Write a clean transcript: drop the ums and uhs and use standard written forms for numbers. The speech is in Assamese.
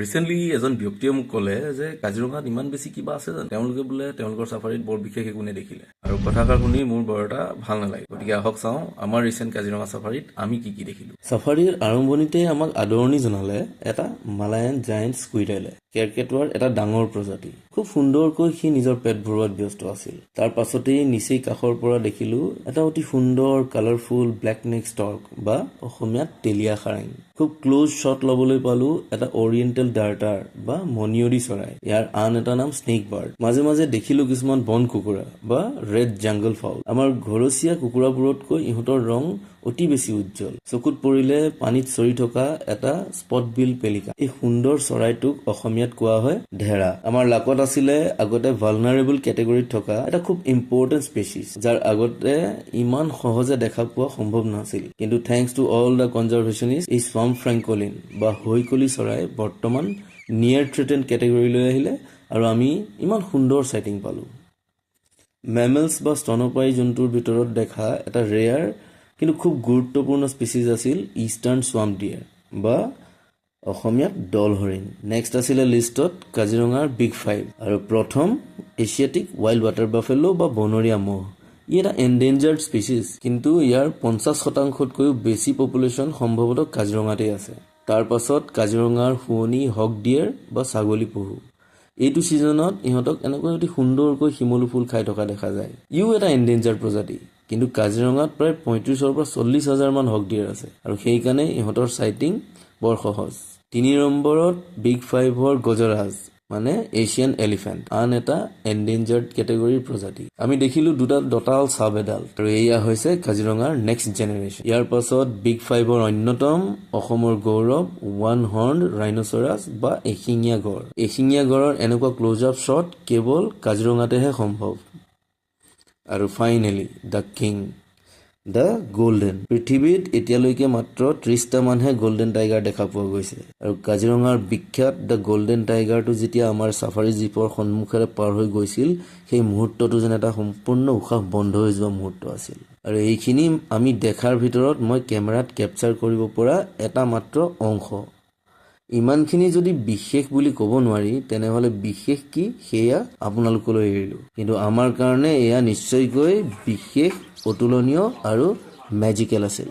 ৰিচেণ্টলি এজন ব্যক্তিয়ে মোক ক'লে যে কাজিৰঙাত ইমান বেছি কিবা আছে জানো। তেওঁলোকে বোলে তেওঁলোকৰ চাফাৰীত বৰ বিশেষ একো নেদেখিলে আৰু কথাষাৰ শুনি মোৰ বৰ এটা ভাল নালাগে। গতিকে আহক চাওঁ আমাৰ ৰিচেণ্ট কাজিৰঙা চাফাৰীত আমি কি কি দেখিলো। চাফাৰীৰ আৰম্ভণিতে আমাক আদৰণি জনালে এটা মালায়ান জায়েণ্ট স্কুইডেলে। কেৰকেটুৱাৰ এটা ডাঙৰ প্ৰজাতি। খুব সুন্দৰকৈ সি নিজৰ পেট ভৰোৱাত ব্যস্ত আছিল। তাৰ পাছতেই নিচেই কাষৰ পৰা দেখিলো এটা অতি সুন্দৰ কালাৰফুল ব্লেক নেক ষ্টৰ্ক বা অসমীয়াত তেলীয়া সাৰেং। খুব ক্লোজ শ্বট ল'বলৈ পালো এটা অৰিয়েণ্টেল ডাৰ্টাৰ বা মণিয়ৰি চৰাই। ইয়াৰ আন এটা নাম স্নেক বাৰ্ড। মাজে মাজে দেখিলো কিছুমান বন কুকুৰা বা ৰেড জাংগল ফাউল। আমাৰ ঘৰচীয়া কুকুৰাবোৰতকৈ ইহঁতৰ ৰং অতি বেছি উজ্জ্বল। চকুত পৰিলে পানীত চৰি থকা এটা স্পট বিল পেলিকা। এই সুন্দৰ চৰাইটোক অসমীয়াত কোৱা হয় ঢেৰা। আমাৰ লাকত আছিলে আগতে ভালনাৰেবল কেটেগৰীত থকা এটা খুব ইম্পৰ্টেণ্ট স্পেচিছ, যাৰ আগতে ইমান সহজে দেখা পোৱা সম্ভৱ নাছিল। কিন্তু থেংকছ টু অল দ্য কনজাৰভেশ্যনিষ্ট, এই স্বাম ফ্ৰেংকলিন বা হৈকলি চৰাই বৰ্তমান নিয়েৰ থ্ৰেটেণ্ড কেটেগৰীলৈ আহিলে আৰু আমি ইমান সুন্দৰ চাইটিং পালো। মেমেলছ বা স্তনপায়ী জন্তুৰ ভিতৰত দেখা এটা ৰেয়াৰ কিন্তু খুব গুৰুত্বপূৰ্ণ স্পেচিছ আছিল ইষ্টাৰ্ণ স্বাম্প ডিয়াৰ বা অসমীয়াত দল হৰিণ। নেক্সট আছিলে লিষ্টত কাজিৰঙাৰ বিগ 5 আৰু প্ৰথম এছিয়াটিক ৱাইল্ড ৱাটাৰ বাফেলো বা বনৰীয়া মহ। ই এটা এনডেঞ্জাৰ্ড স্পেচিছ, কিন্তু ইয়াৰ 50%তকৈও বেছি পপুলেশ্যন সম্ভৱতঃ কাজিৰঙাতেই আছে। তাৰ পাছত কাজিৰঙাৰ শুৱনি হক ডিয়াৰ বা ছাগলী পহু। এইটো ছিজনত ইহঁতক এনেকৈ অতি সুন্দৰকৈ শিমলু ফুল খাই থকা দেখা যায়। ইও এটা এনডেঞ্জাৰ্ড প্ৰজাতি, কিন্তু কাজিৰঙাত প্ৰায় 35,000 পৰা 40,000 মান হক ডিয়াৰ আছে আৰু সেইকাৰণে ইহঁতৰ চাইটিং বৰ সহজ। 3 নম্বৰত বিগ 5ৰ গজৰাজ মানে এছিয়ান এলিফেণ্ট, আন এটা এনডেঞ্জাৰ্ড কেটেগৰীৰ প্ৰজাতি। আমি দেখিলো দুটা দঁতাল চাব এডাল আৰু এয়া হৈছে কাজিৰঙাৰ নেক্সট জেনেৰেশ্যন। ইয়াৰ পাছত বিগ 5ৰ অন্যতম অসমৰ গৌৰৱ ওৱান হৰ্ণ ৰাইনচৰাছ বা এশিঙীয়া গড়। এশিঙীয়া গড়ৰ এনেকুৱা ক্লোজ আপ শ্বট কেৱল কাজিৰঙাতেহে সম্ভৱ। আৰু finally the king, the golden. পৃথিৱীত এতিয়ালৈকে মাত্ৰ 30টা মানহে গল্ডেন টাইগাৰ দেখা পোৱা গৈছে আৰু কাজিৰঙাৰ বিখ্যাত দ্য গল্ডেন টাইগাৰটো যেতিয়া আমাৰ চাফাৰী জীপৰ সন্মুখেৰে পাৰ হৈ গৈছিল, সেই মুহূৰ্তটো যেন এটা সম্পূৰ্ণ উশাহ বন্ধ হৈ যোৱা মুহূৰ্ত আছিল। আৰু এইখিনি আমি দেখাৰ ভিতৰত মই কেমেৰাত কেপচাৰ কৰিব পৰা এটা মাত্ৰ অংশ। ইমানখিনি যদি বিশেষ বুলি ক'ব নোৱাৰি, তেনেহ'লে বিশেষ কি সেয়া আপোনালোকলৈ এৰিলোঁ। কিন্তু আমাৰ কাৰণে এয়া নিশ্চয়কৈ বিশেষ, অতুলনীয় আৰু মেজিকেল আছিল।